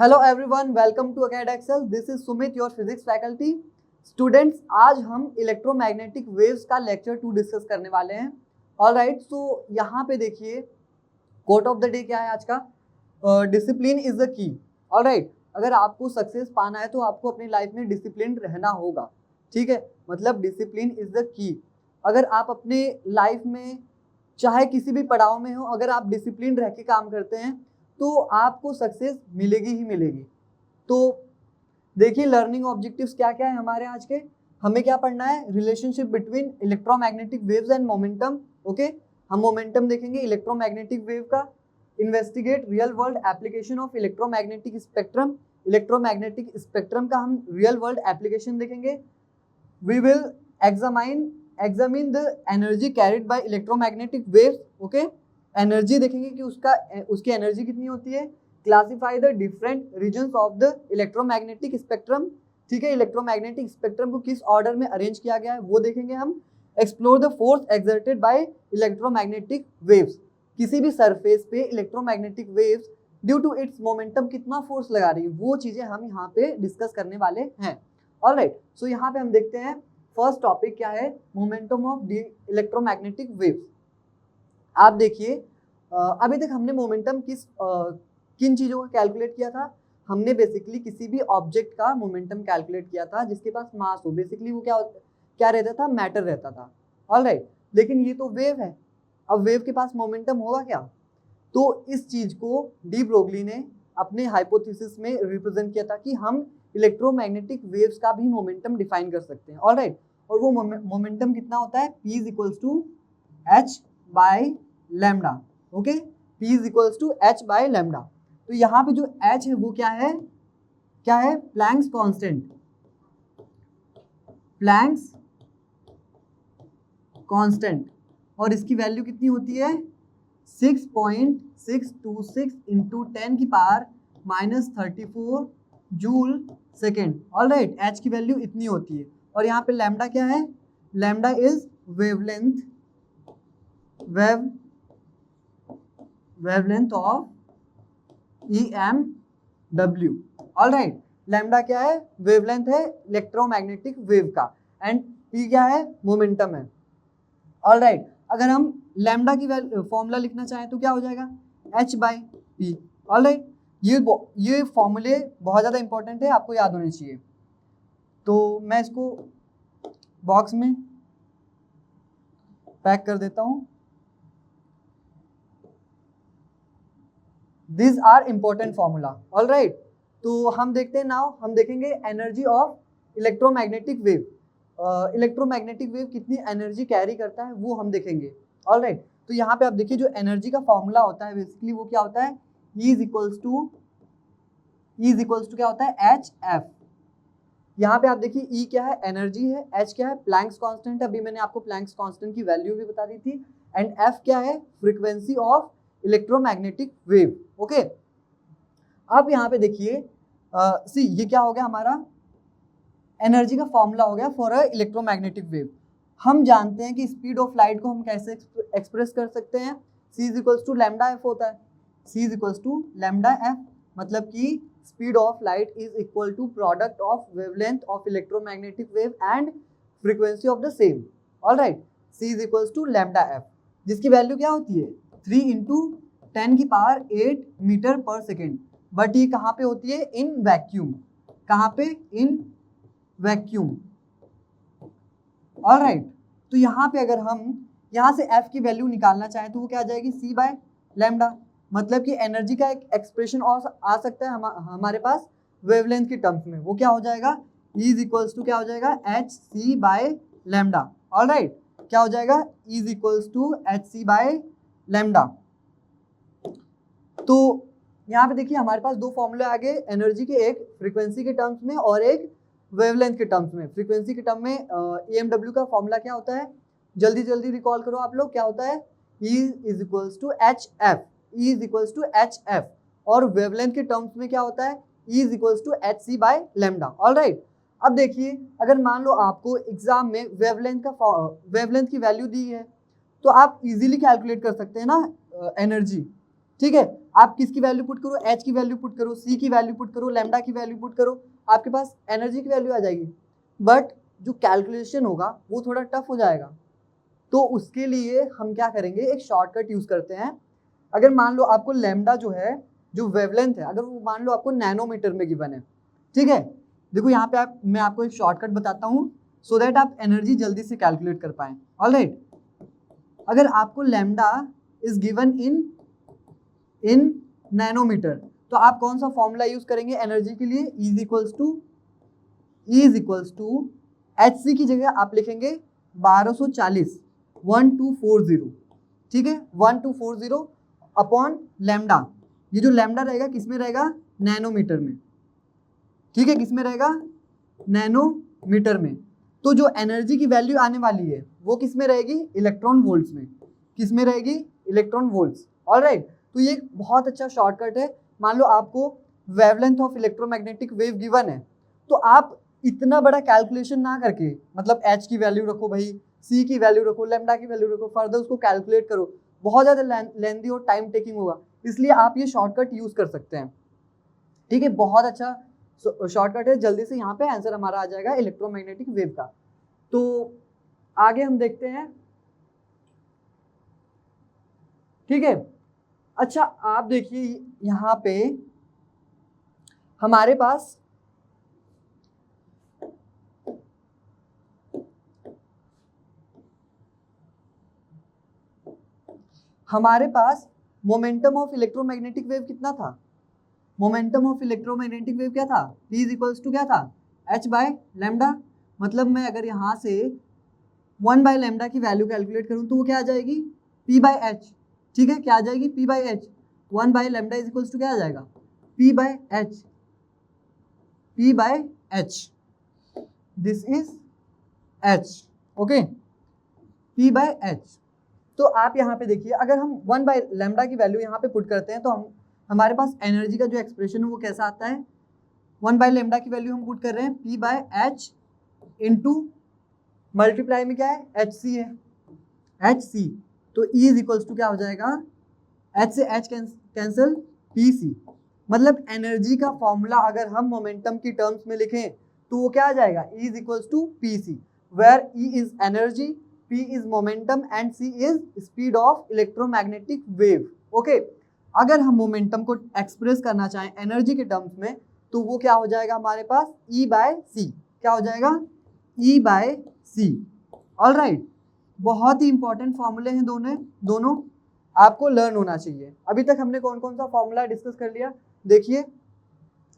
Hello everyone, welcome to Acad Excel. This is Sumit, your physics faculty. Students, आज हम electromagnetic waves का lecture 2 discuss करने वाले हैं। ऑलराइट, सो यहाँ पे देखिए कोट ऑफ द डे क्या है आज का। Discipline is the key. Alright, अगर आपको सक्सेस पाना है तो आपको अपनी लाइफ में डिसिप्लिन रहना होगा। ठीक है, मतलब डिसिप्लिन इज द की। अगर आप अपने लाइफ में चाहे किसी भी पड़ाव में हो, अगर आप डिसिप्लिन रह के काम करते हैं तो आपको सक्सेस मिलेगी ही मिलेगी। तो देखिए लर्निंग ऑब्जेक्टिव्स क्या क्या है हमारे आज के। हमें क्या पढ़ना है, relationship between electromagnetic waves and momentum. Okay, हम मोमेंटम देखेंगे इलेक्ट्रोमैग्नेटिक वेव का। Investigate real world application of electromagnetic spectrum. Electromagnetic spectrum का हम रियल वर्ल्ड एप्लीकेशन देखेंगे। We will examine the energy carried by electromagnetic waves. Okay, energy देखेंगे कि उसकी energy कितनी होती है। Classify the different regions of the electromagnetic spectrum. ठीक है, इलेक्ट्रोमैग्नेटिक स्पेक्ट्रम को किस ऑर्डर में अरेंज किया गया है वो देखेंगे हम। Explore the force exerted by electromagnetic waves. किसी भी सरफेस पे electromagnetic waves due to its momentum कितना फोर्स लगा रही है, वो चीजें हम यहाँ पे डिस्कस करने वाले हैं। ऑलराइट, सो यहाँ पे हम देखते हैं फर्स्ट टॉपिक क्या है, momentum of the electromagnetic waves. आप देखिए अभी तक हमने मोमेंटम किन चीज़ों का कैलकुलेट किया था। हमने बेसिकली किसी भी ऑब्जेक्ट का मोमेंटम कैलकुलेट किया था जिसके पास मास हो। बेसिकली वो क्या रहता था, मैटर रहता था। ऑलराइट, लेकिन ये तो वेव है। अब वेव के पास मोमेंटम होगा क्या? तो इस चीज को डी ब्रोगली ने अपने हाइपोथेसिस में रिप्रेजेंट किया था कि हम इलेक्ट्रोमैग्नेटिक वेव्स का भी मोमेंटम डिफाइन कर सकते हैं। ऑलराइट, और वो मोमेंटम कितना होता है, P is equals to H by lambda. Okay, P is equals to H by lambda. तो यहाँ पे जो H है वो क्या है, प्लैंक्स कांस्टेंट। प्लैंक्स कांस्टेंट, और इसकी वैल्यू कितनी होती है, 6.626 इंटू 10 की power -34 joule second. Alright, H की वैल्यू इतनी होती है। और यहाँ पे लैम्डा क्या है, lambda is wavelength of EMW। Alright, lambda क्या है, वेवलेंथ है इलेक्ट्रोमैग्नेटिक वेव का, एंड P क्या है, मोमेंटम है। ऑलराइट, अगर हम लैम्डा की फॉर्मूला लिखना चाहें तो क्या हो जाएगा, H बाय P। ऑलराइट, ये फॉर्मूले बहुत ज़्यादा इंपॉर्टेंट है, आपको याद होने चाहिए। तो मैं इसको बॉक्स में पैक कर देता हूँ। These are important formula. All right, तो हम देखते हैं नाउ, हम देखेंगे energy of electromagnetic wave. Electromagnetic wave कितनी एनर्जी कैरी करता है वो हम देखेंगे। ऑल राइट, तो यहाँ पे आप देखिए जो एनर्जी का फॉर्मूला होता है बेसिकली वो क्या होता है, E इज इक्वल्स टू क्या होता है, HF। यहाँ पे आप देखिए E क्या है, एनर्जी है, H क्या है, प्लैंक्स कांस्टेंट है। अभी मैंने आपको प्लैंक्स कांस्टेंट की वैल्यू भी बता दी थी। एंड F क्या है, frequency of electromagnetic wave. Okay, अब यहाँ पे देखिए सी ये क्या हो गया, हमारा एनर्जी का फॉर्मूला हो गया फॉर अ इलेक्ट्रोमैग्नेटिक वेव। हम जानते हैं कि स्पीड ऑफ लाइट को हम कैसे एक्सप्रेस कर सकते हैं, C is equals to lambda F होता है। C is equals to lambda F, मतलब कि speed of light is equal to product of wavelength of electromagnetic wave and frequency of the same. Alright, C is equals to lambda F, जिसकी value क्या होती है, 3 into 10 की power 8 metre पर second. But ये कहाँ पे होती है, इन वैक्यूम। कहाँ पे, इन वैक्यूम। ऑलराइट, तो यहाँ पे अगर हम यहाँ से F की वैल्यू निकालना चाहें तो वो क्या आ जाएगी, C बाय लैम्डा। मतलब कि एनर्जी का एक एक्सप्रेशन और आ सकता है हमारे पास वेवलेंथ की टर्म्स में, वो क्या हो जाएगा, E इज इक्वल्स टू क्या हो जाएगा, HC बाय लैम्डा। ऑलराइट, क्या हो जाएगा, E is equals to HC by lambda. तो यहाँ पे देखिए हमारे पास दो फॉर्मूले आ गए एनर्जी के, एक फ्रीक्वेंसी के टर्म्स में और एक वेवलेंथ के टर्म्स में। फ्रीक्वेंसी के टर्म में EMW का फॉर्मूला क्या होता है, जल्दी जल्दी रिकॉल करो आप लोग, क्या होता है, E is equals to HF। E is equals to HF। और वेवलेंथ के टर्म्स में क्या होता है, E is equals to HC by lambda. Alright, अब देखिए अगर मान लो आपको एग्जाम में वेवलेंथ की वैल्यू दी है तो आप इजीली कैलकुलेट कर सकते हैं ना एनर्जी। ठीक है, आप किसकी वैल्यू पुट करो, एच की वैल्यू पुट करो, सी की वैल्यू पुट करो, लैम्डा की वैल्यू पुट करो, आपके पास एनर्जी की वैल्यू आ जाएगी। बट जो कैलकुलेशन होगा वो थोड़ा टफ हो जाएगा। तो उसके लिए हम क्या करेंगे, एक शॉर्टकट यूज करते हैं। अगर मान लो आपको लैम्डा जो है, जो वेवलेंथ है, अगर वो मान लो आपको नैनोमीटर में गिवन है, ठीक है, देखो यहाँ पे मैं आपको एक शॉर्टकट बताता हूँ सो दैट आप एनर्जी जल्दी से कैलकुलेट कर पाए। ऑलराइट, अगर आपको lambda is given in nanometre, तो आप कौन सा फॉर्मूला यूज करेंगे एनर्जी के लिए, E is equals to H C की जगह आप लिखेंगे 1240, 1240, ठीक है, 1240 अपॉन लैम्डा। ये जो लैम्डा रहेगा किस में रहेगा, नैनोमीटर में, ठीक है, किस में रहेगा, नैनोमीटर में। तो जो एनर्जी की वैल्यू आने वाली है वो किस में रहेगी, इलेक्ट्रॉन वोल्ट्स में। किस में रहेगी, इलेक्ट्रॉन वोल्ट्स। ऑलराइट, तो ये एक बहुत अच्छा शॉर्टकट है। मान लो आपको wavelength of electromagnetic wave given है, तो आप इतना बड़ा कैलकुलेशन ना करके, मतलब एच की वैल्यू रखो भाई, सी की वैल्यू रखो, लैम्डा की वैल्यू रखो, फर्दर उसको कैलकुलेट करो, बहुत ज्यादा लेंदी और टाइम टेकिंग होगा। इसलिए आप ये शॉर्टकट यूज कर सकते हैं, ठीक है, बहुत अच्छा शॉर्टकट है। जल्दी से यहाँ पे आंसर हमारा आ जाएगा इलेक्ट्रोमैग्नेटिक वेव का। तो आगे हम देखते हैं, ठीक है। अच्छा, आप देखिए यहाँ पे हमारे पास मोमेंटम ऑफ इलेक्ट्रोमैग्नेटिक वेव कितना था, मोमेंटम ऑफ इलेक्ट्रोमैग्नेटिक वेव क्या था, P इज इक्वल्स टू क्या था, H बाय लैम्डा। मतलब मैं अगर यहाँ से 1 बाय लैम्डा की वैल्यू कैलकुलेट करूँ तो वो क्या आ जाएगी, P बाय H, ठीक है, क्या आ जाएगी, P by H। 1 by lambda is equals to क्या आ जाएगा, P by H, P by H, this is H, okay, P by H। तो आप यहाँ पे देखिए, अगर हम 1 बाय लैम्डा की वैल्यू यहाँ पे पुट करते हैं तो हमारे पास एनर्जी का जो एक्सप्रेशन है वो कैसा आता है, 1 बाय लैम्डा की वैल्यू हम पुट कर रहे हैं P by H into multiply में क्या है, एच सी है, एच सी। तो E इज इक्वल्स टू क्या हो जाएगा, H से H कैंसिल, PC। मतलब एनर्जी का फॉर्मूला अगर हम मोमेंटम की टर्म्स में लिखें तो वो क्या आ जाएगा, E is equals to PC, where E is energy, P is momentum and C is speed of electromagnetic wave. Okay, अगर हम मोमेंटम को एक्सप्रेस करना चाहें एनर्जी के टर्म्स में तो वो क्या हो जाएगा हमारे पास, E बाय C, क्या हो जाएगा, E बाय C। ऑलराइट, बहुत ही इंपॉर्टेंट फॉर्मूले हैं दोनों आपको लर्न होना चाहिए। अभी तक हमने कौन कौन सा फॉर्मूला डिस्कस कर लिया, देखिए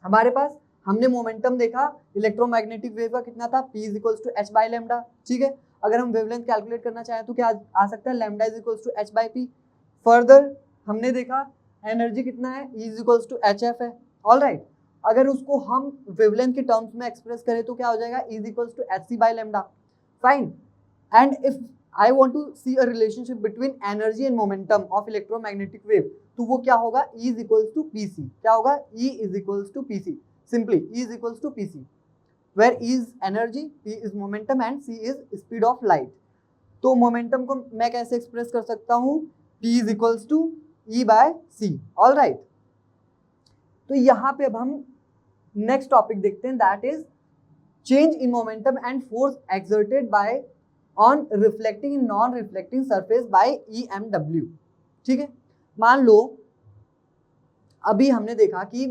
हमारे पास हमने मोमेंटम देखा इलेक्ट्रोमैग्नेटिक वेव का कितना था, P is equals to H by lambda, ठीक है। अगर हम वेवलेंथ कैलकुलेट करना चाहें तो क्या आ सकता है, lambda is equals to H by P। Further हमने देखा एनर्जी कितना है, E is equals to HF है। ऑलराइट, अगर उसको हम वेवलेंथ के टर्म्स में एक्सप्रेस करें तो क्या हो जाएगा, E is equals to HC by lambda. Fine, and if I want to see a relationship between energy and momentum of electromagnetic wave, तो वो क्या होगा, E is equals to PC, क्या होगा, E is equals to PC, simply E is equals to PC, where E is energy, P is momentum and C is speed of light। तो momentum को मैं कैसे एक्सप्रेस कर सकता हूँ, P is equals to E by C। All right, तो यहाँ पे अब हम नेक्स्ट टॉपिक देखते हैं, that is change in momentum and force exerted bye on reflecting in non reflecting surface by EMW, ठीक है। मान लो अभी हमने देखा कि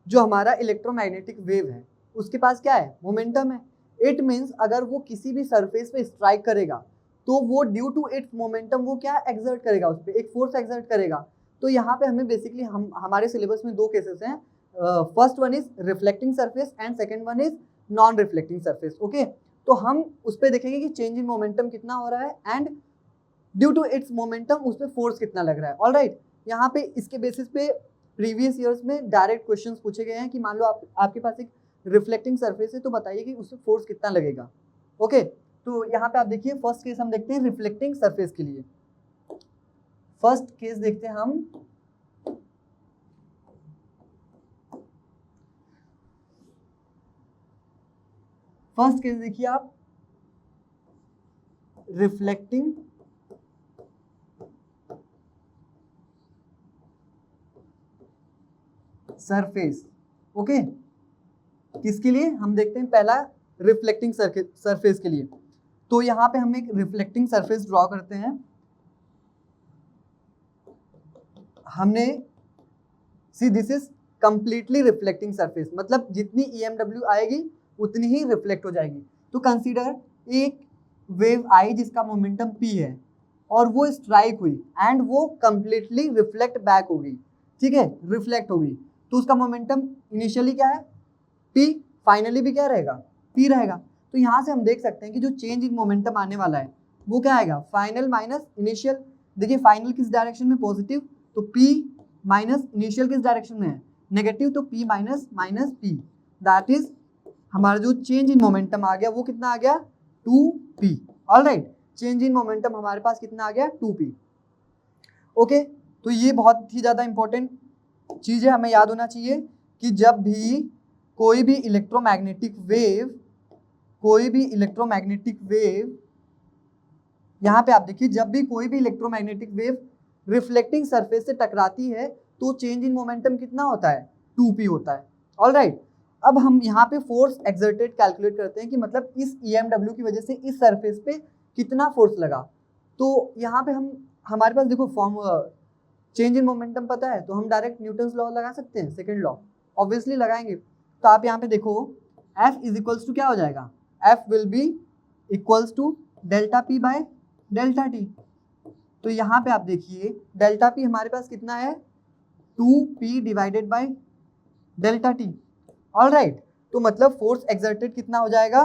जो हमारा इलेक्ट्रोमैग्नेटिक वेव है उसके पास क्या है, मोमेंटम है। इट मीन्स अगर वो किसी भी सरफेस पे स्ट्राइक करेगा तो वो ड्यू टू इट्स मोमेंटम वो क्या एक्सर्ट करेगा, उस पर एक फोर्स एक्सर्ट करेगा। तो यहाँ पे हमें बेसिकली हमारे सिलेबस में दो केसेस हैं, first one is reflecting surface and second one is non reflecting surface. Okay, तो हम उस पर देखेंगे कि चेंज इन मोमेंटम कितना हो रहा है and due to its momentum उस पर फोर्स कितना लग रहा है। ऑलराइट, यहाँ पे इसके बेसिस पे प्रीवियस ईयर्स में डायरेक्ट क्वेश्चंस पूछे गए हैं कि मान लो आपके पास एक रिफ्लेक्टिंग सरफेस है तो बताइए कि उस पर फोर्स कितना लगेगा। ओके, तो यहाँ पे आप देखिए फर्स्ट केस हम देखते हैं रिफ्लेक्टिंग सरफेस के लिए। फर्स्ट केस देखते हैं हम, फर्स्ट केस देखिए आप, रिफ्लेक्टिंग सरफेस। ओके, किसके लिए? हम देखते हैं पहला रिफ्लेक्टिंग सरफेस के लिए। तो यहाँ पे हम एक रिफ्लेक्टिंग सरफेस ड्रॉ करते हैं। हमने see this is completely reflecting surface, मतलब जितनी EMW आएगी उतनी ही रिफ्लेक्ट हो जाएगी। तो कंसीडर एक वेव आई जिसका मोमेंटम p है और वो स्ट्राइक हुई एंड वो कंप्लीटली रिफ्लेक्ट बैक होगी, ठीक है, रिफ्लेक्ट होगी। तो उसका मोमेंटम इनिशियली क्या है? p, फाइनली भी क्या रहेगा? p रहेगा। तो यहाँ से हम देख सकते हैं कि जो चेंज इन मोमेंटम आने वाला है वो क्या आएगा? Final minus initial. देखिए फाइनल किस डायरेक्शन में? पॉजिटिव, तो p माइनस इनिशियल किस डायरेक्शन में है? नेगेटिव, तो p minus minus p, that is हमारा जो चेंज इन मोमेंटम आ गया वो कितना आ गया? 2p। Alright, change in momentum हमारे पास कितना आ गया? 2p। ओके, तो ये बहुत ही ज़्यादा इंपॉर्टेंट चीज़ है, हमें याद होना चाहिए कि जब भी कोई भी इलेक्ट्रोमैग्नेटिक वेव यहाँ पे आप देखिए, जब भी कोई भी इलेक्ट्रोमैग्नेटिक वेव रिफ्लेक्टिंग सरफेस से टकराती है तो चेंज इन मोमेंटम कितना होता है? 2p होता है। ऑलराइट, अब हम यहाँ पे फोर्स एक्सर्टेड कैलकुलेट करते हैं कि मतलब इस EMW की वजह से इस सरफेस पे कितना फोर्स लगा। तो यहाँ पे हमारे पास देखो फॉर्म चेंज इन मोमेंटम पता है, तो हम डायरेक्ट न्यूटन्स लॉ लगा सकते हैं, सेकेंड लॉ ऑब्वियसली लगाएंगे। तो आप यहाँ पे देखो F इज इक्वल्स टू क्या हो जाएगा? F will be equals to delta P by delta T। तो यहाँ पे आप देखिए डेल्टा P हमारे पास कितना है? 2p divided by delta T। Alright, तो मतलब फोर्स एक्सर्टेड कितना हो जाएगा?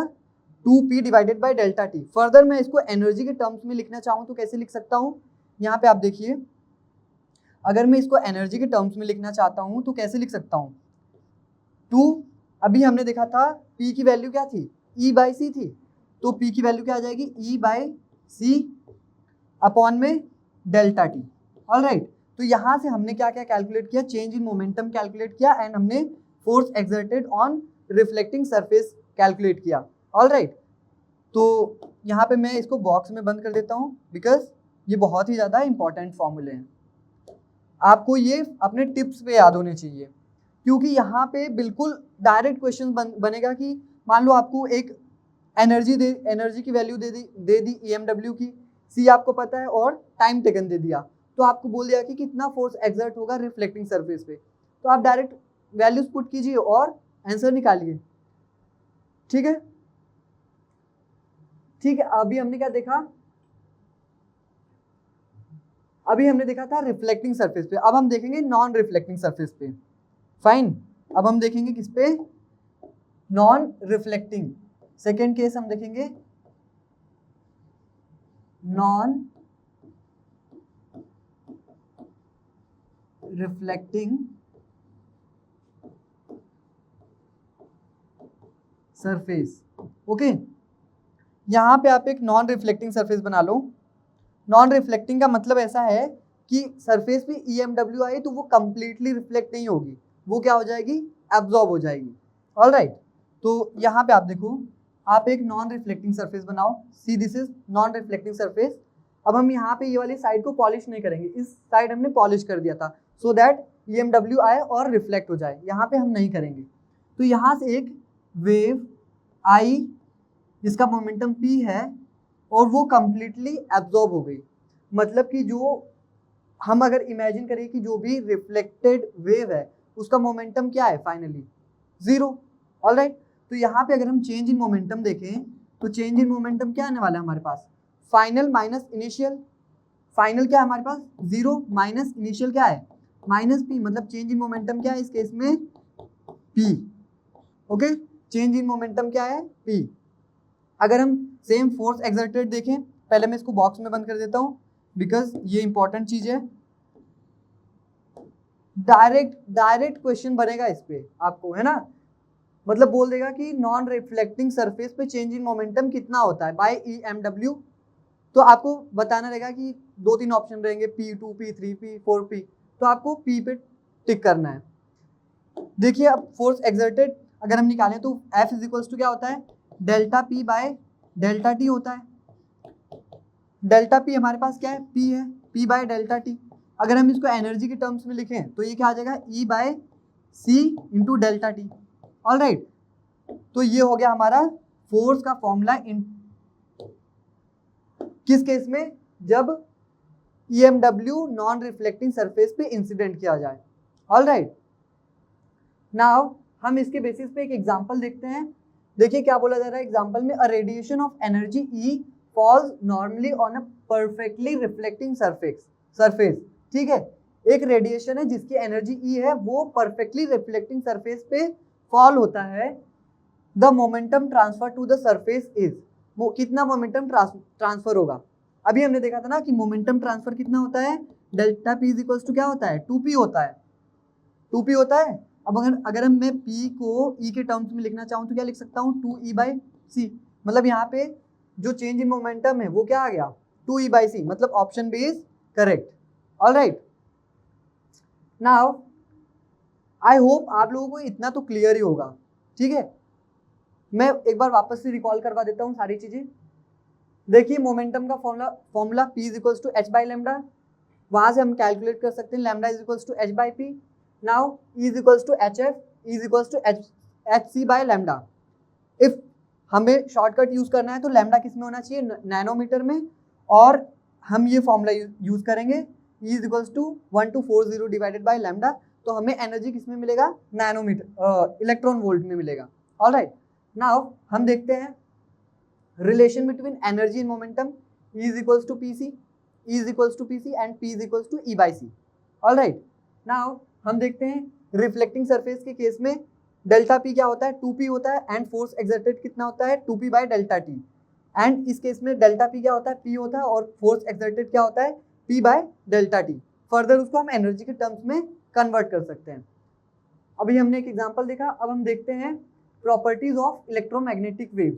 2p divided by delta T। Further मैं इसको एनर्जी के टर्म्स में लिखना चाहूँ तो कैसे लिख सकता हूँ? यहाँ पे आप देखिए, अगर मैं इसको एनर्जी के टर्म्स में लिखना चाहता हूँ तो कैसे लिख सकता हूँ? 2, अभी हमने देखा था p की वैल्यू क्या थी? E बाई सी थी, तो p की वैल्यू क्या आ जाएगी? E बाई सी अपॉन में डेल्टा T। ऑलराइट, तो यहाँ से हमने क्या क्या कैलकुलेट किया? चेंज इन मोमेंटम कैलकुलेट किया एंड हमने force exerted on reflecting surface calculate किया। ऑलराइट, तो यहाँ पे मैं इसको बॉक्स में बंद कर देता हूँ बिकॉज ये बहुत ही ज़्यादा इंपॉर्टेंट फॉर्मूले हैं, आपको ये अपने टिप्स पे याद होने चाहिए, क्योंकि यहाँ पे बिल्कुल डायरेक्ट क्वेश्चन बनेगा कि मान लो आपको एक एनर्जी की वैल्यू दे दी EMW की, C आपको पता है और टाइम टेकन दे दिया, तो आपको बोल दिया कि कितना फोर्स एक्सर्ट होगा रिफ्लेक्टिंग सरफेस पे, तो आप डायरेक्ट वैल्यूज पुट कीजिए और आंसर निकालिए। ठीक है, ठीक है। अभी हमने क्या देखा? अभी हमने देखा था रिफ्लेक्टिंग सरफेस पे, अब हम देखेंगे नॉन रिफ्लेक्टिंग सरफेस पे। फाइन, अब हम देखेंगे किस पे? Non reflecting. सेकेंड केस हम देखेंगे नॉन रिफ्लेक्टिंग सरफेस। ओके, यहां पे आप एक नॉन रिफ्लेक्टिंग सरफेस बना लो। नॉन रिफ्लेक्टिंग का मतलब ऐसा है कि सरफेस पे EMW आई तो वो कंप्लीटली रिफ्लेक्ट नहीं होगी, वो क्या हो जाएगी? एब्जॉर्ब हो जाएगी। ऑलराइट, तो यहाँ पे आप देखो, आप एक नॉन रिफ्लेक्टिंग सरफेस बनाओ। See this is non reflecting surface. अब हम यहाँ पे ये वाली साइड को पॉलिश नहीं करेंगे, इस साइड हमने पॉलिश कर दिया था सो दैट EMW आए और रिफ्लेक्ट हो जाए, यहाँ पे हम नहीं करेंगे। तो यहाँ से एक वेव आई जिसका मोमेंटम p है और वो कंप्लीटली एब्जॉर्ब हो गई, मतलब कि जो हम अगर इमेजिन करें कि जो भी रिफ्लेक्टेड वेव है उसका मोमेंटम क्या है? फाइनली 0। ऑलराइट, तो यहाँ पे अगर हम चेंज इन मोमेंटम देखें तो चेंज इन मोमेंटम क्या आने वाला है हमारे पास? Final minus initial. फाइनल क्या है हमारे पास? 0 माइनस इनिशियल क्या है? माइनस p, मतलब चेंज इन मोमेंटम क्या है इस केस में? p। Okay, change in momentum क्या है? p। अगर हम सेम फोर्स एक्सर्टेड देखें, पहले मैं इसको बॉक्स में बंद कर देता हूं बिकॉज ये इंपॉर्टेंट चीज है। डायरेक्ट क्वेश्चन बनेगा इस पे आपको, है ना, मतलब बोल देगा कि नॉन रिफ्लेक्टिंग सरफेस पे चेंज इन मोमेंटम कितना होता है बाय EMW। तो आपको बताना रहेगा कि 2-3 ऑप्शन रहेंगे, P2, P3, P, 4P, तो आपको P पे टिक करना है। देखिए अब फोर्स एक्सर्टेड अगर हम निकालें तो F इज इक्वल्स टू क्या होता है? Delta P by delta T होता है। डेल्टा P हमारे पास क्या है? P है, P बाय डेल्टा T। अगर हम इसको एनर्जी के टर्म्स में लिखें तो ये क्या आ जाएगा? E by C into delta T. All right, तो ये हो गया हमारा फोर्स का फॉर्मूला इन किस केस में, जब EMW नॉन रिफ्लेक्टिंग सरफेस पे इंसिडेंट किया जाए। ऑल राइट, नाउ हम इसके बेसिस पे एक एग्जांपल देखते हैं। देखिए क्या बोला जा रहा है एग्जांपल में, a radiation of energy E falls normally on a perfectly reflecting surface. ठीक है, एक रेडिएशन है जिसकी एनर्जी E है, वो परफेक्टली रिफ्लेक्टिंग सरफेस पे फॉल होता है। The momentum transfer to the surface is, कितना मोमेंटम ट्रांसफर होगा। अभी हमने देखा था ना कि मोमेंटम ट्रांसफर कितना होता है, delta P is equals to क्या होता है, 2P होता है, 2P होता है। अब अगर मैं P को E के टर्म्स में लिखना चाहूँ तो क्या लिख सकता हूँ, 2E/C। मतलब यहाँ पे जो चेंज इन मोमेंटम है वो क्या आ गया, 2E/C, मतलब option B is correct. All right, now I hope आप लोगों को इतना तो क्लियर ही होगा। ठीक है, मैं एक बार वापस से रिकॉल करवा देता हूँ सारी चीजें। देखिए मोमेंटम का formula P is equals to h/λ, वहां से हम कैलकुलेट कर सकते हैं lambda is equals to h/p। Now E is equals to hf, E is equals to hc/λ। If हमें शॉर्टकट यूज करना है तो लैम्डा किस में होना चाहिए, नैनोमीटर में, और हम ये फॉर्मूला यूज करेंगे E is equals to 1240 divided by lambda, तो हमें एनर्जी किस में मिलेगा, नैनोमीटर इलेक्ट्रॉन वोल्ट में मिलेगा। ऑल राइट, नाउ हम देखते हैं relation between energy and momentum, E is equals to PC, E is equals to PC and P is equals to E/C। All right, now हम देखते हैं रिफ्लेक्टिंग सरफेस के case में डेल्टा P क्या होता है, 2P होता है, एंड फोर्स एक्सर्टेड कितना होता है, 2P/ΔT। एंड इस केस में डेल्टा P क्या होता है, P होता है, और फोर्स एक्सर्टेड क्या होता है, P/ΔT। फर्दर उसको हम एनर्जी के टर्म्स में कन्वर्ट कर सकते हैं। अभी हमने एक एग्जाम्पल देखा, अब हम देखते हैं properties of electromagnetic waves.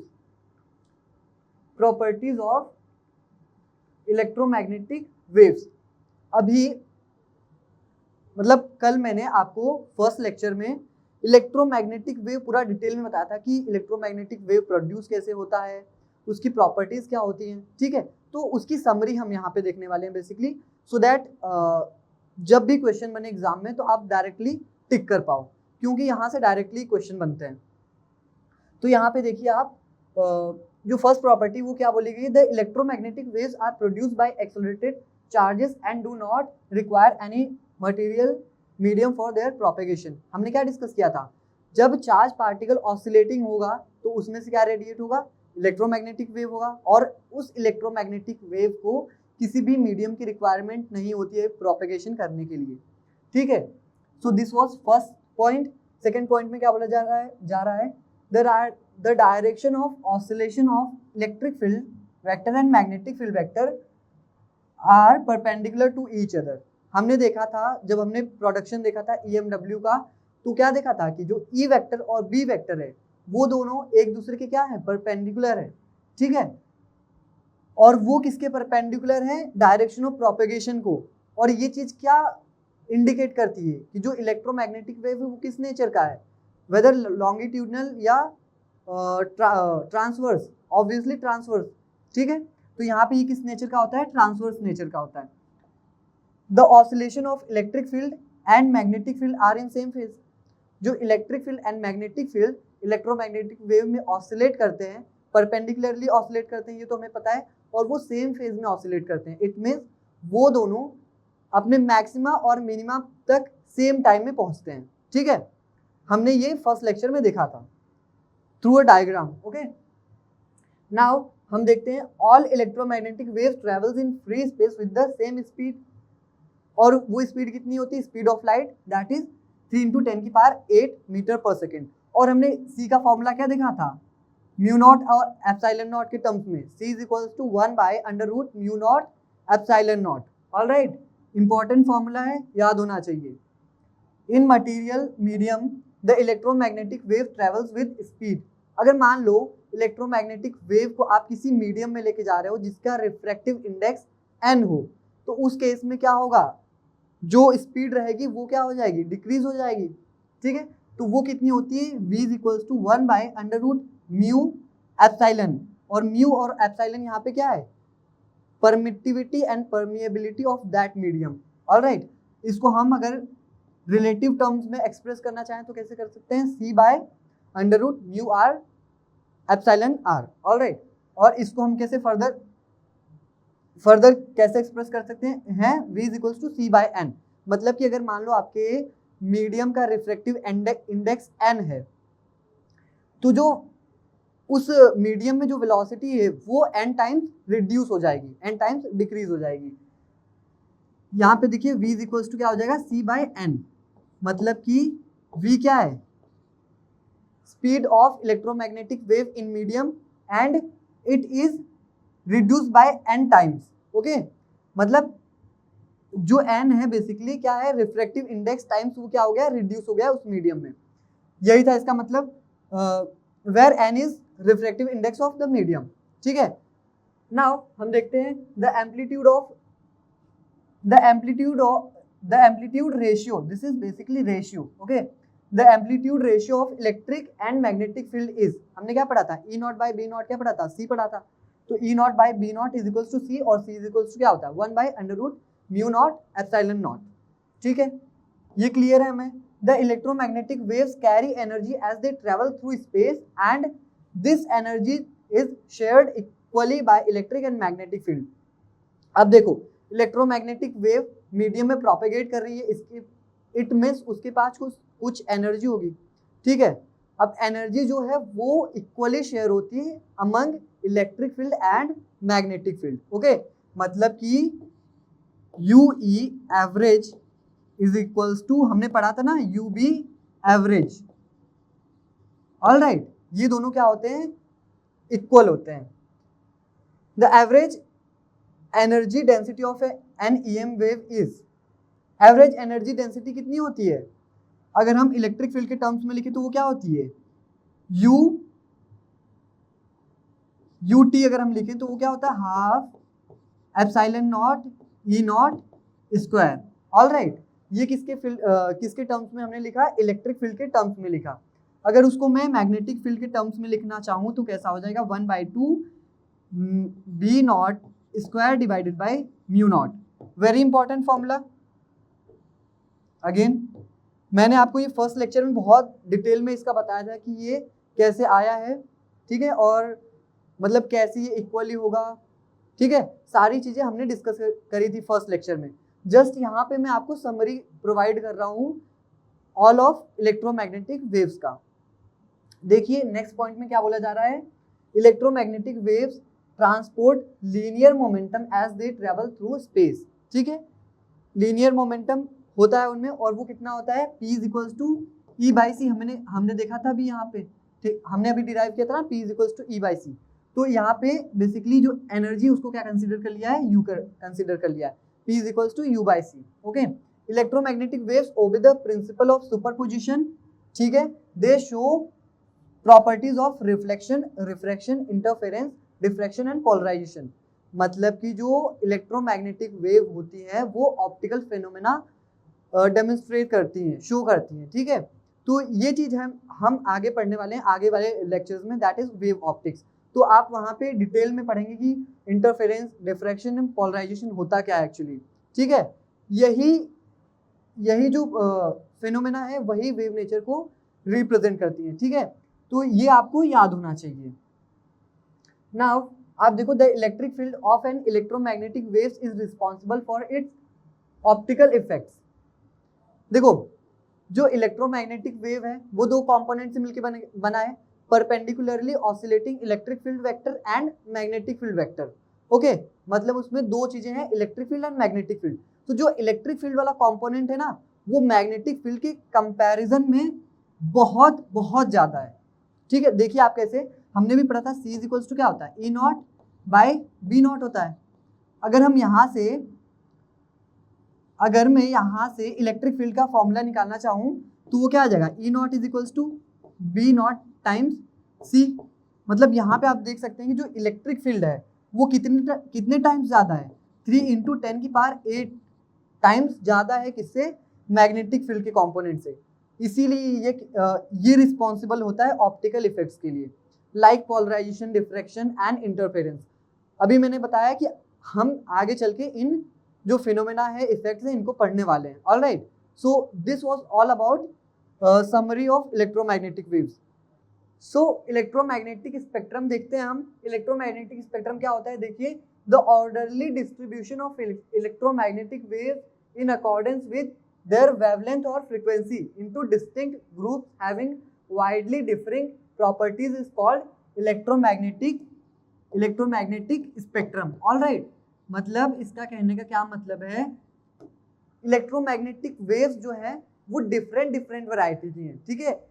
Properties of electromagnetic waves. अभी मतलब कल मैंने आपको फर्स्ट लेक्चर में इलेक्ट्रोमैग्नेटिक वेव पूरा डिटेल में बताया था कि इलेक्ट्रोमैग्नेटिक वेव प्रोड्यूस कैसे होता है, उसकी प्रॉपर्टीज क्या होती हैं। ठीक है, तो उसकी समरी हम यहाँ पे देखने वाले हैं बेसिकली, सो दैट जब भी क्वेश्चन बने एग्जाम में तो आप डायरेक्टली टिक कर पाओ, क्योंकि यहाँ से डायरेक्टली क्वेश्चन बनते हैं। तो यहाँ पे देखिए आप जो फर्स्ट प्रॉपर्टी वो क्या बोली गई, the electromagnetic waves are produced by accelerated charges and do not require any material medium for their propagation. हमने क्या डिस्कस किया था, जब चार्ज पार्टिकल ऑसिलेटिंग होगा तो उसमें से क्या रेडिएट होगा, इलेक्ट्रोमैग्नेटिक वेव होगा, और उस इलेक्ट्रोमैग्नेटिक वेव को किसी भी मीडियम की रिक्वायरमेंट नहीं होती है प्रोपेगेशन करने के लिए। ठीक है, so this was first point. Second point में क्या बोला जा रहा है the direction of oscillation of electric field vector and magnetic field vector are perpendicular to each other। हमने देखा था जब हमने प्रोडक्शन देखा था EMW का, तो क्या देखा था कि जो E वेक्टर और B वेक्टर है वो दोनों एक दूसरे के क्या है, परपेंडिकुलर है। ठीक है, और वो किसके परपेंडिकुलर है, डायरेक्शन ऑफ प्रोपेगेशन को। और ये चीज क्या इंडिकेट करती है कि जो इलेक्ट्रोमैग्नेटिक वेव है वो किस नेचर का है, वेदर लॉन्गिट्यूडनल या ट्रांसवर्स, ऑब्वियसली ट्रांसवर्स। ठीक है, तो यहाँ पे ये किस नेचर का होता है, ट्रांसवर्स नेचर का होता है। The oscillation of electric field and magnetic field are in same phase. जो electric field and magnetic field electromagnetic wave में ऑसिलेट करते हैं, परपेंडिकुलरली ऑसिलेट करते हैं, ये तो हमें पता है, और वो सेम फेज में ऑसिलेट करते हैं। इट मीन्स वो दोनों अपने मैक्सिमा और मिनिमा तक सेम टाइम में पहुंचते हैं। ठीक है, हमने ये फर्स्ट लेक्चर में देखा था through a diagram. Okay, now हम देखते हैं all electromagnetic waves travels in free space with the same speed. और वो स्पीड कितनी होती है, speed of light, that is 3 × 10⁸ metre पर सेकेंड। और हमने C का फॉर्मूला क्या देखा था, म्यू नॉट और एप्सिलॉन नॉट के टर्म्स में, C is equals to 1/√μ0 epsilon nought. All right, important formula है, याद होना चाहिए। In material medium the electromagnetic wave travels with speed. अगर मान लो इलेक्ट्रोमैग्नेटिक वेव को आप किसी मीडियम में लेके जा रहे हो जिसका रिफ्रैक्टिव इंडेक्स n हो, तो उस केस में क्या होगा, जो स्पीड रहेगी वो क्या हो जाएगी, डिक्रीज हो जाएगी। ठीक है, तो वो कितनी होती है, v is equals to 1/√μ epsilon. और म्यू और एप्सिलॉन यहाँ पे क्या है, permittivity and permeability of that medium. All right, इसको हम अगर रिलेटिव टर्म्स में एक्सप्रेस करना चाहें तो कैसे कर सकते हैं, c/√μr एप्सिलॉन r। ऑलराइट, और इसको हम कैसे फर्दर कैसे एक्सप्रेस कर सकते हैं, v इक्वल्स टू c/n। मतलब कि अगर मान लो आपके मीडियम का रिफ्रैक्टिव इंडेक्स n है, तो जो उस मीडियम में जो वेलोसिटी है वो n टाइम्स रिड्यूस हो जाएगी, n टाइम्स डिक्रीज हो जाएगी। यहाँ पे देखिए v इक्वल्स टू क्या हो जाएगा, c/n। मतलब कि v क्या है, speed of electromagnetic wave in medium and it is reduce by n times. Okay, मतलब जो n है बेसिकली क्या है, रिफ्रैक्टिव इंडेक्स टाइम्स वो क्या हो गया, रिड्यूस हो गया उस मीडियम में। यही था इसका मतलब, where n is refractive index of the medium. ठीक है, नाउ हम देखते हैं the amplitude ratio, this is basically ratio. Okay, the amplitude ratio of electric and magnetic field is, हमने क्या पढ़ा था, E0/B0 क्या पढ़ा था, c पढ़ा था। तो E0/B0 is equals to c, और c इज इक्वल्स टू क्या होता है, 1/√μ0 एप्सिलॉन नॉट। ठीक है, ये क्लियर है हमें। The electromagnetic waves carry energy as they travel through space and this energy is shared equally by electric and magnetic field. अब देखो, इलेक्ट्रोमैग्नेटिक वेव मीडियम में प्रोपेगेट कर रही है, इसकी इट मींस उसके पास कुछ एनर्जी होगी। ठीक है, अब एनर्जी जो है वो इक्वली शेयर होती है among electric field and magnetic field. Okay, मतलब कि UE average is equals to, हमने पढ़ा था ना, UB एवरेज। ऑलराइट, ये दोनों क्या होते हैं, इक्वल होते हैं। The average energy density of an EM wave is, average energy density कितनी होती है, अगर हम इलेक्ट्रिक फील्ड के टर्म्स में लिखे तो वो क्या होती है, UT अगर हम लिखें तो वो क्या होता है, half epsilon not E0 square. Alright, ये किसके टर्म्स में हमने लिखा, इलेक्ट्रिक फील्ड के टर्म्स में लिखा। अगर उसको मैं मैग्नेटिक फील्ड के टर्म्स में लिखना चाहूँ तो कैसा हो जाएगा, 1/2 B0 square divided by μ0। Very important formula. Again मैंने आपको ये फर्स्ट लेक्चर में बहुत डिटेल में इसका बताया था कि ये कैसे आया है। ठीक है, और मतलब कैसे ये इक्वली होगा। ठीक है, सारी चीजें हमने डिस्कस करी थी फर्स्ट लेक्चर में। जस्ट यहाँ पे मैं आपको समरी प्रोवाइड कर रहा हूँ ऑल ऑफ इलेक्ट्रोमैग्नेटिक वेव्स का। देखिए नेक्स्ट पॉइंट में क्या बोला जा रहा है, electromagnetic waves transport linear momentum as they travel through space. ठीक है, लीनियर मोमेंटम होता है उनमें, और वो कितना होता है, P is equals to E/c। हमने देखा था अभी यहाँ पे, ठीक, हमने अभी डिराइव किया था ना, P is equals to E/c। तो यहाँ पे बेसिकली जो एनर्जी उसको क्या कंसीडर कर लिया है, U कंसीडर कर लिया है, P is equals to U/c। Okay, electromagnetic waves obey the principle of superposition. ठीक है, they show properties of reflection, refraction, interference, diffraction and polarisation. मतलब कि जो इलेक्ट्रोमैग्नेटिक वेव होती है वो ऑप्टिकल फेनोमेना डेमोन्स्ट्रेट करती हैं, शो करती हैं। ठीक है, तो ये चीज हम आगे पढ़ने वाले हैं आगे वाले लेक्चर्स में, दैट इज वेव ऑप्टिक्स। तो आप वहाँ पे डिटेल में पढ़ेंगे कि इंटरफेरेंस, डिफ्रैक्शन एंड पोलराइजेशन होता क्या है एक्चुअली। ठीक है, यही जो फेनोमेना है वही वेव नेचर को रिप्रेजेंट करती है। ठीक है, तो ये आपको याद होना चाहिए। नाउ आप देखो, the electric field of an electromagnetic waves is responsible for its optical effects. देखो, जो इलेक्ट्रोमैग्नेटिक वेव है वो दो कंपोनेंट से मिलकर बना है, perpendicularly oscillating electric field vector and magnetic field vector. Okay, मतलब उसमें दो चीजें हैं, electric field and magnetic field. तो जो इलेक्ट्रिक फील्ड वाला कंपोनेंट है ना, वो मैग्नेटिक फील्ड के कंपैरिजन में बहुत बहुत ज्यादा है। ठीक है, देखिए आप कैसे, हमने भी पढ़ा था C इज इक्वल्स टू क्या होता है, E0/B0 होता है। अगर मैं यहाँ से इलेक्ट्रिक फील्ड का फॉर्मूला निकालना चाहूँ तो वो क्या आ जाएगा, E0 is equals to B0 times C। मतलब यहाँ पे आप देख सकते हैं कि जो इलेक्ट्रिक फील्ड है वो कितने टाइम्स ज़्यादा है, 3 × 10⁸ टाइम्स ज़्यादा है किससे, मैग्नेटिक फील्ड के कंपोनेंट से। इसीलिए ये रिस्पॉन्सिबल होता है ऑप्टिकल इफेक्ट्स के लिए, like polarisation, diffraction and interference. अभी मैंने बताया कि हम आगे चल के इन जो फिनोमेना है, इफेक्ट्स हैं, इनको पढ़ने वाले हैं। Alright, so this was all about summary of electromagnetic waves. So electromagnetic spectrum देखते हैं हम। इलेक्ट्रोमैग्नेटिक स्पेक्ट्रम क्या होता है, देखिए, the orderly distribution of electromagnetic waves in accordance with their wavelength or frequency into distinct groups having widely differing properties is called electromagnetic spectrum। all right, मतलब इसका कहने का क्या मतलब है, इलेक्ट्रोमैग्नेटिक वेव्स जो है वो डिफरेंट वैरायटी की हैं, ठीक है,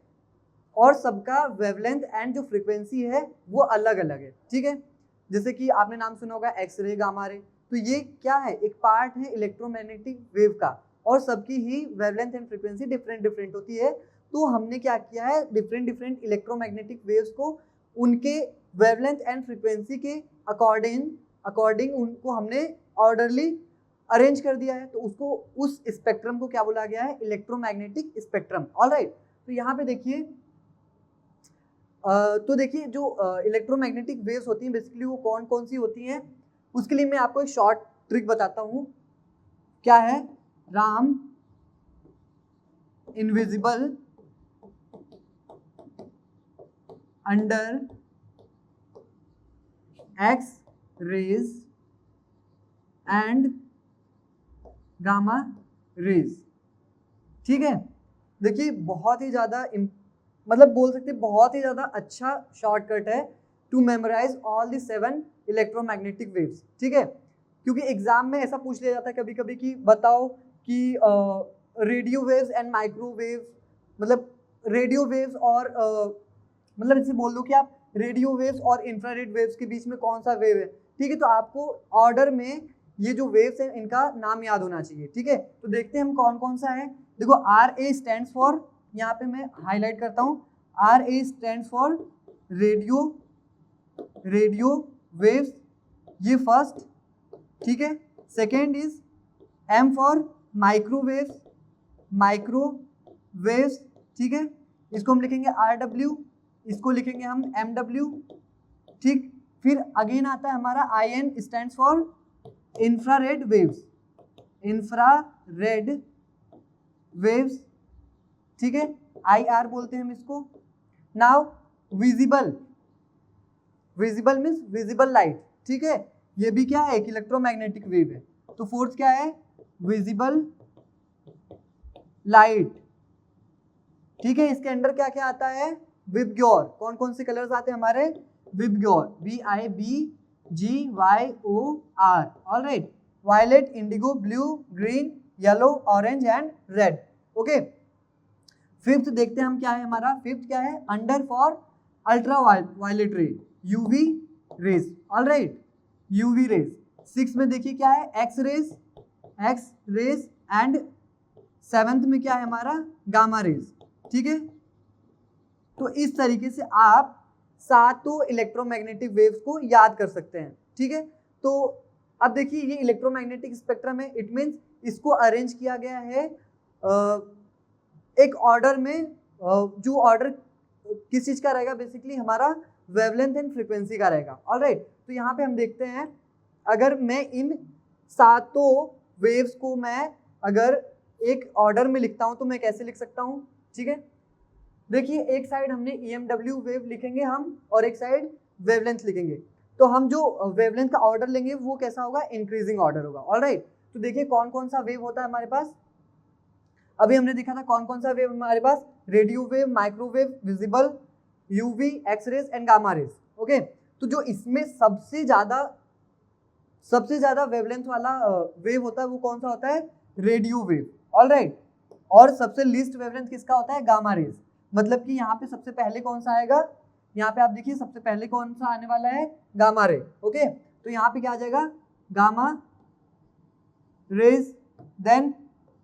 और सबका वेवलेंथ एंड जो फ्रीक्वेंसी है वो अलग अलग है, ठीक है। जैसे कि आपने नाम सुना होगा एक्सरे, गामा रे, तो ये क्या है, एक पार्ट है इलेक्ट्रोमैग्नेटिक वेव का, और सबकी ही वेवलेंथ एंड फ्रीक्वेंसी डिफरेंट होती है। तो हमने क्या किया है, डिफरेंट इलेक्ट्रोमैग्नेटिक वेव्स को उनके वेवलेंथ एंड फ्रीक्वेंसी के अकॉर्डिंग उनको हमने ऑर्डरली अरेंज कर दिया है, तो उसको उस स्पेक्ट्रम को क्या बोला गया है, इलेक्ट्रोमैग्नेटिक स्पेक्ट्रम। ऑलराइट, तो यहाँ पे देखिए तो देखिए जो इलेक्ट्रोमैग्नेटिक वेव्स होती हैं बेसिकली वो कौन कौन सी होती हैं, उसके लिए मैं आपको एक शॉर्ट ट्रिक बताता हूँ। क्या है, Ram invisible under X rays and gamma rays, ठीक है। देखिए बहुत ही ज़्यादा मतलब बोल सकते हैं बहुत ही ज़्यादा अच्छा शॉर्टकट है to memorise all the 7 electromagnetic waves, ठीक है। क्योंकि एग्जाम में ऐसा पूछ लिया जाता है कभी कभी कि बताओ कि रेडियो वेव्स एंड माइक्रोवेव्स, मतलब रेडियो वेव्स और मतलब जैसे बोल दो कि आप रेडियो वेव्स और इंफ्रारेड वेव्स के बीच में कौन सा वेव है, ठीक है। तो आपको ऑर्डर में ये जो वेव्स हैं इनका नाम याद होना चाहिए, ठीक है। तो देखते हैं हम कौन कौन सा है। देखो आर ए स्टैंड्स फॉर, यहाँ पे मैं हाईलाइट करता हूँ, R a stands for radio waves, ये फर्स्ट, ठीक है। Second is M for microwaves, ठीक है, इसको हम लिखेंगे आर डब्ल्यू, इसको लिखेंगे हम एम डब्ल्यू, ठीक। फिर अगेन आता है हमारा I N stands for infrared waves, ठीक है, आई आर बोलते हैं हम इसको। Now visible means visible light, ठीक है, ये भी क्या है, एक इलेक्ट्रोमैग्नेटिक वेव है। तो फोर्थ क्या है, विजिबल लाइट, ठीक है। इसके अंडर क्या क्या आता है, विबग्योर, कौन कौन से कलर्स आते हैं हमारे, VIBGYOR, VIBGYOR, alright, violet, indigo, blue, green, yellow, orange and red, okay. Fifth देखते हैं हम क्या है हमारा, फिफ्थ क्या है, under for ultraviolet ray, UV rays, alright, UV rays. Six में देखिए क्या है, एक्स रेज एंड सेवेंथ में क्या है हमारा, गामा रेज, ठीक है। तो इस तरीके से आप सातों इलेक्ट्रोमैग्नेटिक वेव्स को याद कर सकते हैं, ठीक है। तो अब देखिए ये इलेक्ट्रोमैग्नेटिक स्पेक्ट्रम है, इट मीन्स इसको अरेंज किया गया है एक ऑर्डर में, जो ऑर्डर किस चीज का रहेगा, बेसिकली हमारा वेवलेंथ एंड फ्रीक्वेंसी का रहेगा, ऑलराइट। तो यहाँ पे हम देखते हैं, अगर मैं इन सातों वेव्स को मैं अगर एक ऑर्डर में लिखता हूँ तो मैं कैसे लिख सकता हूँ, ठीक है। देखिए एक साइड हमने EMW वेव लिखेंगे हम, और एक साइड वेवलेंथ लिखेंगे। तो हम जो वेवलेंथ का ऑर्डर लेंगे वो कैसा होगा, इंक्रीजिंग ऑर्डर होगा, ऑलराइट। तो देखिए कौन कौन सा वेव होता है हमारे पास, अभी हमने देखा था कौन कौन सा वेव हमारे पास, radio wave, microwave, visible, UV, X rays and gamma rays, okay. तो जो इसमें सबसे ज्यादा वेवलेंथ वाला वेव होता है वो कौन सा होता है, रेडियो वेव, ऑलराइट। और सबसे लीस्ट वेवलेंथ किसका होता है, गामा रेज। मतलब कि यहाँ पे सबसे पहले कौन सा आएगा, यहाँ पे आप देखिए सबसे पहले कौन सा आने वाला है, गामा रे, ओके। तो यहाँ पे क्या आ जाएगा, gamma rays, then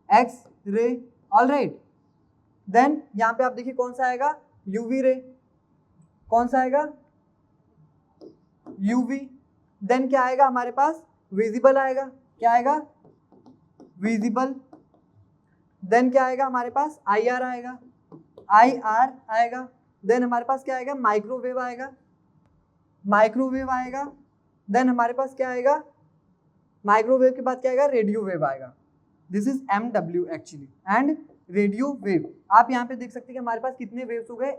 X ray, alright. Then यहाँ पे आप देखिए कौन सा आएगा, यूवी रे, कौन सा आएगा, यूवी। देन क्या आएगा हमारे पास, विजिबल आएगा, क्या आएगा, विजिबल। देन क्या आएगा हमारे पास, IR आएगा, देन हमारे पास क्या आएगा, माइक्रोवेव आएगा। देन हमारे पास क्या आएगा, माइक्रोवेव के बाद क्या आएगा, रेडियो वेव आएगा। This is MW actually. And radio wave, आप यहाँ पे देख सकते हैं कि हमारे पास कितने वेव्स हो गए,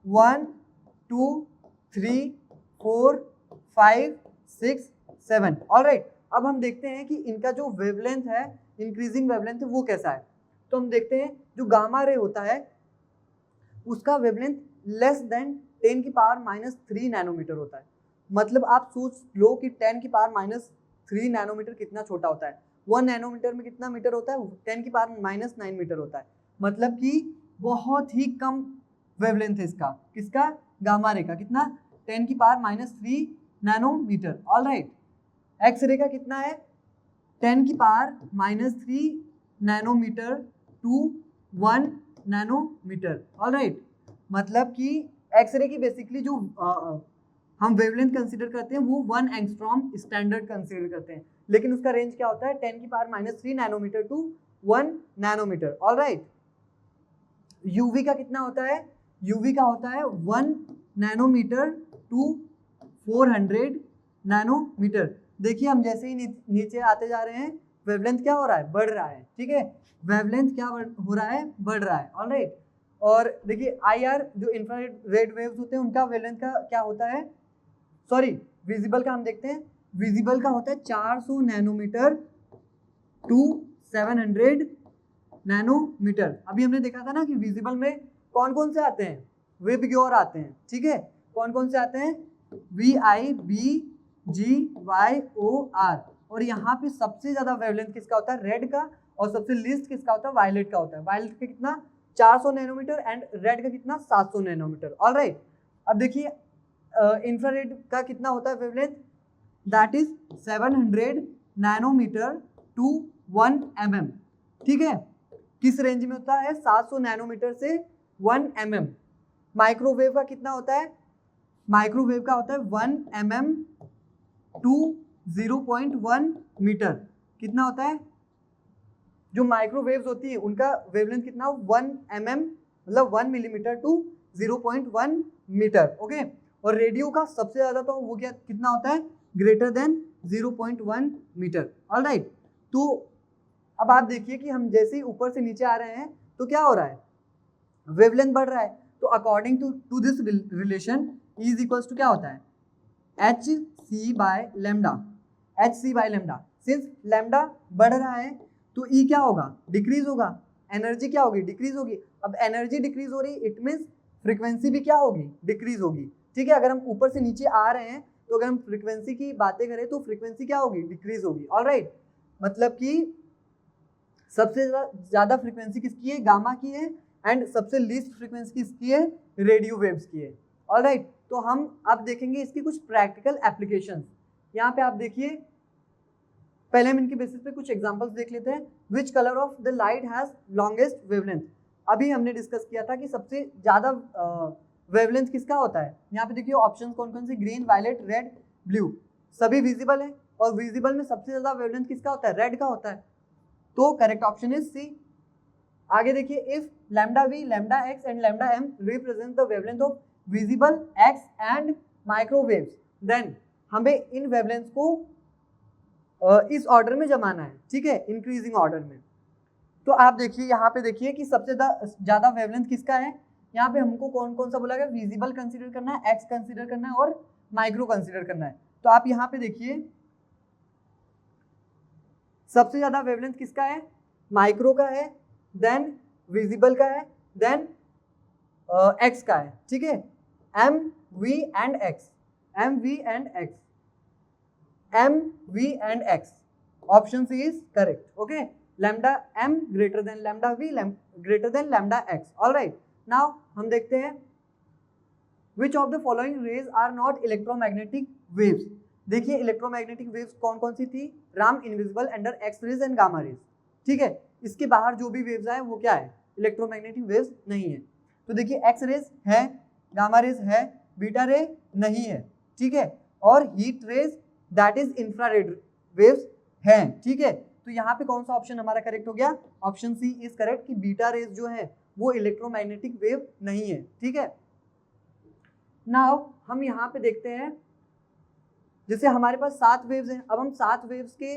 1 2 3 4 5 6 7। ऑलराइट, अब हम देखते हैं कि इनका जो वेवलेंथ है, इंक्रीजिंग वेवलेंथ है, वो कैसा है। तो हम देखते हैं जो गामा रे होता है उसका वेवलेंथ लेस देन 10 की पावर -3 नैनोमीटर होता है। मतलब आप सोच लो कि 10 की पावर -3 नैनोमीटर कितना छोटा होता है। 1 नैनोमीटर में कितना मीटर होता है, 10 की पावर -9 मीटर होता है। मतलब कि बहुत ही कम वेवलेंथ है इसका, किसका, गामा रे का। कितना, 10 की power -3 nanometre. Alright, X ray का कितना है, 10 की power -3 nanometre to 1 nanometre. Alright, मतलब कि एक्सरे की बेसिकली जो हम वेवलेंथ कंसीडर करते हैं वो 1 एंगस्ट्रॉम स्टैंडर्ड कंसीडर करते हैं, लेकिन उसका रेंज क्या होता है, 10 की power -3 nanometre to 1 nanometre. Alright, UV का कितना होता है, यूवी का होता है 1 नैनोमीटर टू 400 नैनोमीटर। देखिए हम जैसे ही नीचे आते जा रहे हैं, वेवलेंथ क्या हो रहा है, बढ़ रहा है। ठीक है, वेवलेंथ क्या हो रहा है, बढ़ रहा है। ऑलराइट, और देखिए IR जो इंफ्रारेड वेव्स होते हैं उनका वेवलेंथ का क्या होता है, सॉरी विजिबल का हम देखते हैं, विजिबल का होता है 400 नैनोमीटर टू 700 नैनोमीटर। अभी हमने देखा था ना कि विजिबल में कौन कौन से आते हैं, विबग्योर आते हैं। ठीक है, कौन कौन से आते हैं, VIBGYOR। और यहाँ पे सबसे ज्यादा वेवलेंथ किसका होता है, रेड का, और सबसे लीस्ट किसका होता है, वायलेट का होता है। वायलेट का कितना, 400 नैनोमीटर, एंड रेड का कितना, 700 नैनोमीटर। ऑलराइट, अब देखिए इंफ्रारेड का कितना होता है wavelength, that is 700 nanometre to 1 mm। ठीक है, किस रेंज में होता है, 700 नैनोमीटर से 1 mm। माइक्रोवेव का कितना होता है, माइक्रोवेव का होता है 1 mm टू 0.1 मीटर। कितना होता है, जो माइक्रोवेव्स होती है उनका वेवलेंथ कितना, 1 mm, मतलब 1 मिलीमीटर टू 0.1 मीटर। ओके, और रेडियो का सबसे ज्यादा तो वो क्या कितना होता है, ग्रेटर देन 0.1 मीटर। ऑलराइट, तो अब आप देखिए कि हम जैसे ही ऊपर से नीचे आ रहे हैं तो क्या हो रहा है, वेवलेंथ बढ़ रहा है। तो according to this relation is equals to क्या होता है, HC by lambda. HC by lambda, since lambda बढ़ रहा है तो E क्या होगा, डिक्रीज होगा, एनर्जी क्या होगी, डिक्रीज होगी। अब एनर्जी डिक्रीज हो रही, इट मीन्स फ्रीक्वेंसी भी क्या होगी, डिक्रीज होगी। ठीक है, अगर हम ऊपर से नीचे आ रहे हैं तो अगर हम फ्रीक्वेंसी की बातें करें तो फ्रीक्वेंसी क्या होगी, डिक्रीज होगी। ऑलराइट, मतलब कि सबसे ज्यादा फ्रीक्वेंसी किसकी है, गामा की है, एंड सबसे लीस्ट फ्रीक्वेंसी किसकी है, रेडियो वेव्स की है। ऑलराइट, तो हम अब देखेंगे इसकी कुछ प्रैक्टिकल एप्लीकेशंस। यहाँ पे आप देखिए, पहले हम इनके बेसिस पे कुछ एग्जांपल्स देख लेते हैं। Which colour of the light has longest wavelength. अभी हमने डिस्कस किया था कि सबसे ज्यादा वेवलेंथ किसका होता है। यहाँ पे देखिए ऑप्शन कौन कौन से, ग्रीन, वायलेट, रेड, ब्लू, सभी विजिबल है, और विजिबल में सबसे ज्यादा वेवलेंथ किसका होता है, रेड का होता है। तो करेक्ट ऑप्शन इज सी। आगे देखिए, if lambda V, lambda X and lambda M represent the wavelength of visible X and microwaves, then हमें इन वेवलेंथ को इस ऑर्डर में जमाना है। ठीक है, इंक्रीजिंग ऑर्डर में। तो आप देखिए यहाँ पे देखिए कि सबसे ज्यादा वेवलेंथ किसका है। यहाँ पे हमको कौन कौन सा बोला गया, विजिबल कंसीडर करना है, एक्स कंसीडर करना है, और माइक्रो कंसीडर करना है। तो आप यहाँ पे देखिए सबसे ज्यादा वेवलेंथ किसका है, माइक्रो का है, देन विजिबल का है, देन एक्स का है। ठीक है, M V and X, M V and X, M V and X, option C is correct. Okay, lambda M greater than lambda V greater than lambda X. Alright, now हम देखते हैं which of the following rays are not electromagnetic waves. देखिए electromagnetic waves कौन कौन सी थी, Ram invisible, under, X rays and gamma rays. ठीक है, इसके बाहर जो भी वेव्स आए वो क्या है, इलेक्ट्रोमैग्नेटिक वेव्स नहीं है। तो देखिए एक्स रेज है, गामा रेज है, बीटा रे नहीं है। ठीक है, और heat rays that is infrared waves हैं। ठीक है, तो यहाँ पे कौन सा ऑप्शन हमारा करेक्ट हो गया, ऑप्शन सी इज करेक्ट कि बीटा रेज जो है वो इलेक्ट्रोमैग्नेटिक वेव नहीं है। ठीक है, नाउ हम यहाँ पे देखते हैं, जैसे हमारे पास 7 वेव्स हैं। अब हम 7 वेव्स के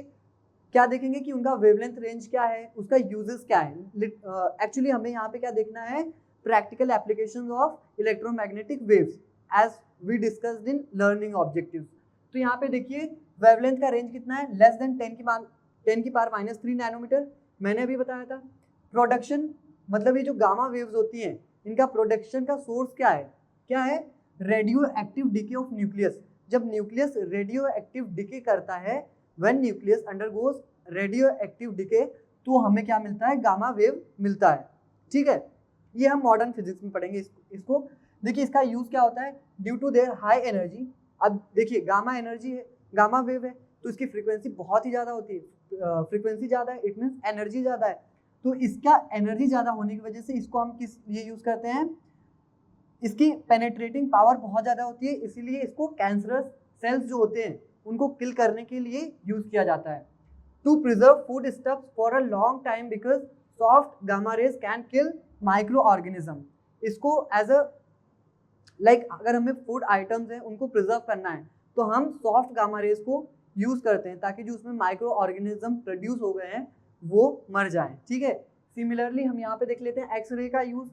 क्या देखेंगे कि उनका वेवलेंथ रेंज क्या है, उसका यूजेस क्या है। एक्चुअली हमें यहाँ पे क्या देखना है, practical applications of electromagnetic waves as we discussed in learning objectives. तो यहाँ पे देखिए वेवलेंथ का रेंज कितना है, लेस देन 10 की पावर -3 नैनोमीटर, मैंने अभी बताया था। प्रोडक्शन मतलब ये जो गामा वेव्स होती हैं इनका प्रोडक्शन का सोर्स क्या है radio active decay of nucleus. जब न्यूक्लियस रेडियो एक्टिव डिके करता है, when nucleus undergoes radio active decay, तो हमें क्या मिलता है, गामा वेव मिलता है। ठीक है, ये हम मॉडर्न फिजिक्स में पढ़ेंगे इसको। देखिए इसका यूज क्या होता है, due to their high energy. अब देखिए गामा एनर्जी है, गामा वेव है, तो इसकी फ्रीक्वेंसी बहुत ही ज़्यादा होती है। फ्रीक्वेंसी ज़्यादा है इट मीन्स एनर्जी ज़्यादा है, तो इसका एनर्जी ज़्यादा होने की वजह से इसको हम किस लिए यूज़ करते हैं, इसकी पेनेट्रेटिंग पावर बहुत ज़्यादा होती है, इसीलिए इसको कैंसरस सेल्स जो होते हैं उनको किल करने के लिए यूज़ किया जाता है। To preserve food stuffs for a long time because soft gamma rays can kill microorganism. इसको एज अ अगर हमें फूड आइटम्स हैं उनको प्रिजर्व करना है तो हम सॉफ्ट गामा रेज को यूज़ करते हैं ताकि जो उसमें माइक्रो ऑर्गेनिज्म प्रोड्यूस हो गए हैं वो मर जाएं। ठीक है, सिमिलरली हम यहाँ पे देख लेते हैं एक्सरे का यूज़।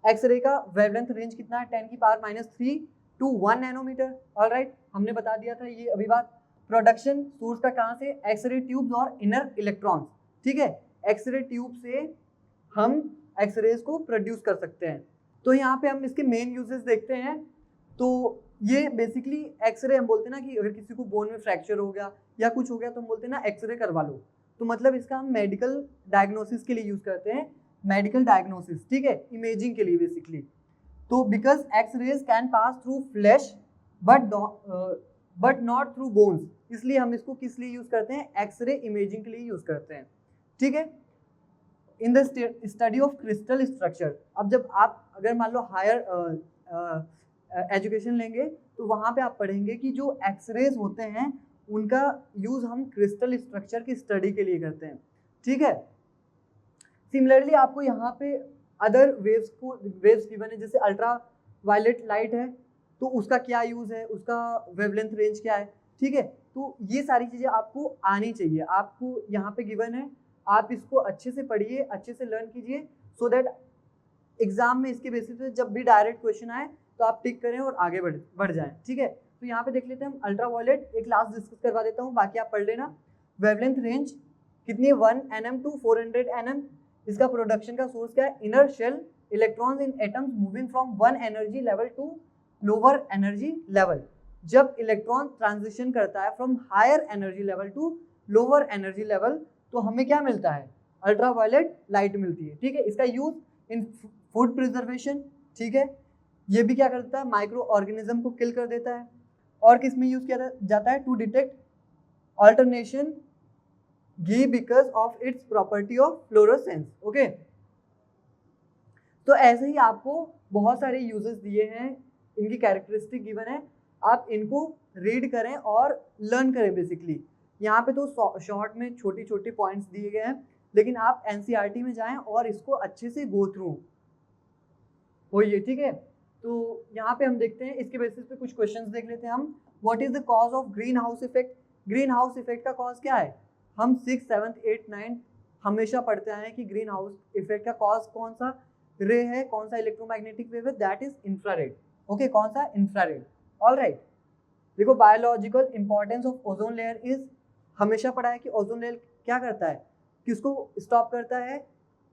एक्सरे का वेवलेंथ रेंज कितना है, 10 की पावर -3 to 1 नैनोमीटर। ऑलराइट, हमने बता दिया था ये अभी बात। प्रोडक्शन सोर्स का कहाँ से, एक्सरे ट्यूब्स और इनर इलेक्ट्रॉन्स। ठीक है, एक्सरे ट्यूब से हम एक्सरेज को प्रोड्यूस कर सकते हैं। तो यहाँ पे हम इसके मेन यूजेस देखते हैं। तो ये बेसिकली एक्सरे, हम बोलते हैं ना कि अगर किसी को बोन में फ्रैक्चर हो गया या कुछ हो गया तो हम बोलते हैं ना एक्सरे करवा लो, तो मतलब इसका हम मेडिकल डायग्नोसिस के लिए यूज करते हैं, मेडिकल डायग्नोसिस। ठीक है, इमेजिंग के लिए बेसिकली। तो because x raise can pass through flash but not through bones, इसलिए हम इसको किस लिए यूज करते हैं, एक्सरे इमेजिंग के लिए यूज करते हैं। ठीक है, in the study of crystal structure. अब जब आप अगर मान लो हायर एजुकेशन लेंगे तो वहाँ पे आप पढ़ेंगे कि जो एक्सरेज होते हैं उनका यूज हम क्रिस्टल स्ट्रक्चर की स्टडी के लिए करते हैं। ठीक है, सिमिलरली आपको यहाँ पे अदर वेव्स गिवन है, जैसे अल्ट्रा वायलेट लाइट है तो उसका क्या यूज़ है, उसका वेवलेंथ रेंज क्या है। ठीक है, तो ये सारी चीज़ें आपको आनी चाहिए, आपको यहाँ पे गिवन है, आप इसको अच्छे से पढ़िए, अच्छे से लर्न कीजिए, सो दैट एग्जाम में इसके बेसिस पे जब भी डायरेक्ट क्वेश्चन आए तो आप टिक करें और आगे बढ़ जाएं। ठीक है, तो यहाँ पे देख लेते हैं हम अल्ट्रा वायलेट, एक लास्ट डिस्कस करवा देता हूँ, बाकी आप पढ़ लेना। वेवलेंथ रेंज कितनी है, 1 nm to 400 nm। इसका प्रोडक्शन का सोर्स क्या है, inner shell electrons in atoms moving from one energy level to lower energy level. जब इलेक्ट्रॉन ट्रांजिशन करता है from higher energy level to lower energy level तो हमें क्या मिलता है, अल्ट्रा वायलेट लाइट मिलती है। ठीक है, इसका यूज इन फूड प्रिजर्वेशन। ठीक है, ये भी क्या करता है, माइक्रो ऑर्गेनिज्म को किल कर देता है। और किस में यूज किया जाता है, to detect adulteration ghee because of its property of fluorescence. Okay, तो ऐसे ही आपको बहुत सारे यूजेस दिए हैं, इनकी कैरेक्टरिस्टिक गिवन है, आप इनको रीड करें और लर्न करें बेसिकली। यहाँ पे तो शॉर्ट में छोटी छोटी पॉइंट्स दिए गए हैं, लेकिन आप एनसीईआरटी में जाएं और इसको अच्छे से गो थ्रू होइए। ठीक है, तो यहाँ पे हम देखते हैं, इसके बेसिस पे कुछ क्वेश्चंस देख लेते हैं हम। What is the cause of green house effect. Green house effect का कॉज क्या है, हम 6, 7, 8, 9 हमेशा पढ़ते आए हैं कि ग्रीन हाउस इफेक्ट का कॉज कौन सा रे है, कौन सा इलेक्ट्रोमैग्नेटिक वेव है, दैट इज इंफ्रारेड। ओके, कौन सा, इंफ्रारेड। ऑलराइट, देखो biological importance of ozone layer is, हमेशा पढ़ा है कि ओजोन लेयर क्या करता है, किसको स्टॉप करता है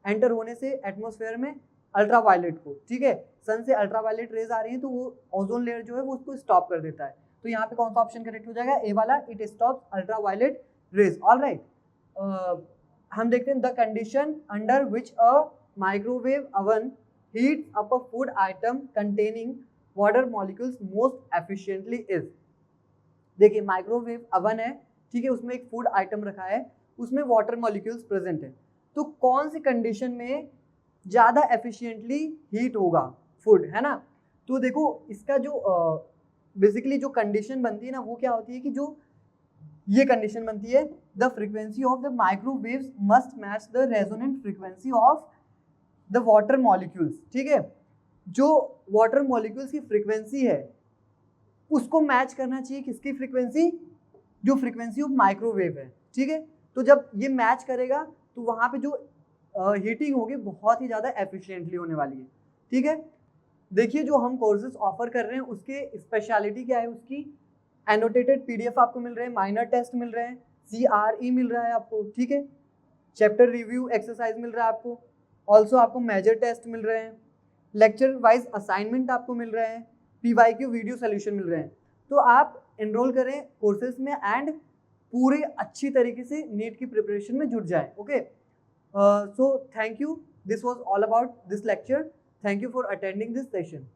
एंटर होने से एटमॉस्फेयर में, अल्ट्रावायलेट को। ठीक है, सन से अल्ट्रावायलेट रेज आ रही है तो वो ओजोन लेयर जो है वो उसको स्टॉप कर देता है। तो यहाँ पे कौन सा ऑप्शन करेक्ट हो जाएगा, ए वाला, it stops ultraviolet rays. Alright, हम देखते हैं the condition under which a microwave oven heats up a food item containing water molecules most efficiently is. देखिए माइक्रोवेव ओवन है, ठीक है, उसमें एक फूड आइटम रखा है, उसमें वाटर मॉलिक्यूल्स प्रेजेंट है, तो कौन सी कंडीशन में ज़्यादा एफिशिएंटली हीट होगा फूड, है ना। तो देखो इसका जो बेसिकली जो कंडीशन बनती है ना वो क्या होती है कि जो ये कंडीशन बनती है, the frequency of the microwaves must match the resonant frequency of the water molecules. ठीक है, जो वाटर मॉलिक्यूल्स की फ्रीक्वेंसी है उसको मैच करना चाहिए किसकी फ्रीक्वेंसी, जो फ्रीक्वेंसी ऑफ माइक्रोवेव है। ठीक है, तो जब ये मैच करेगा तो वहाँ पे जो हीटिंग होगी बहुत ही ज़्यादा एफिशिएंटली होने वाली है। ठीक है, देखिए जो हम कोर्सेज ऑफर कर रहे हैं उसके स्पेशलिटी क्या है, उसकी एनोटेटेड PDF आपको मिल रहे हैं, माइनर टेस्ट मिल रहे हैं, CRE मिल रहा है आपको, ठीक है, चैप्टर रिव्यू एक्सरसाइज मिल रहा है आपको, ऑल्सो आपको मेजर टेस्ट मिल रहे हैं, लेक्चर वाइज असाइनमेंट आपको मिल रहे हैं, PYQ वीडियो सोल्यूशन मिल रहे हैं। तो आप एनरोल करें कोर्सेज में एंड पूरे अच्छी तरीके से नीट की प्रिपरेशन में जुट जाएं। Okay, so thank you, this was all about this lecture, thank you for attending this session.